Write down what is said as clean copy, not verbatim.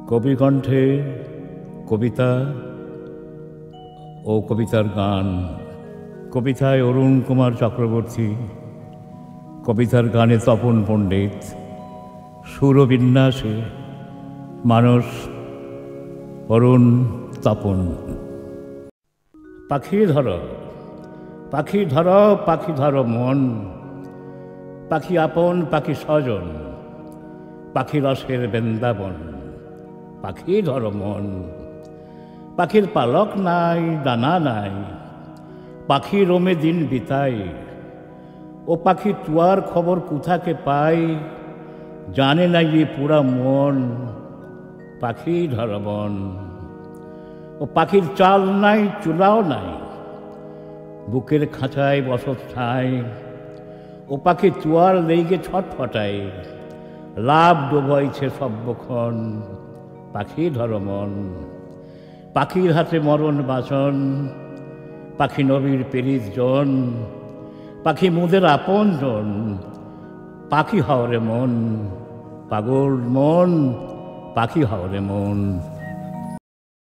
কবি কণ্ঠে কবিতা ও কবিতার গান। কবিতায় অরুণ কুমার চক্রবর্তী, কবিতার গানে তপন পণ্ডিত, সুরবিন্যাসে মানস অরুণ তপন। পাখি ধরো পাখি ধরো পাখি ধরো মন, পাখি আপন পাখি স্বজন, পাখি রসের বৃন্দাবন। পাখি ধরো মন, পাখির পালক নাই ডানা নাই, পাখি রোমে দিন বিতাই। ও পাখি তুয়ার খবর কোথাকে পাই, জানে না যে পুরা মন। পাখি ধরো মন। ও পাখির চাল নাই চুলাও নাই, বুকের খাঁচায় বসত ঠাই। ও পাখি তুয়ার লেগে ছটফটায়, লাভ ডোবাইছে সব্যক্ষণ। পাখি ধরো মন। পাখির হাতে মরণ বাসন, পাখি নবীর পেরিত জন, পাখি মুদের আপন জন। পাখি হওরে মন, পাগল মন, পাখি হওরে মন।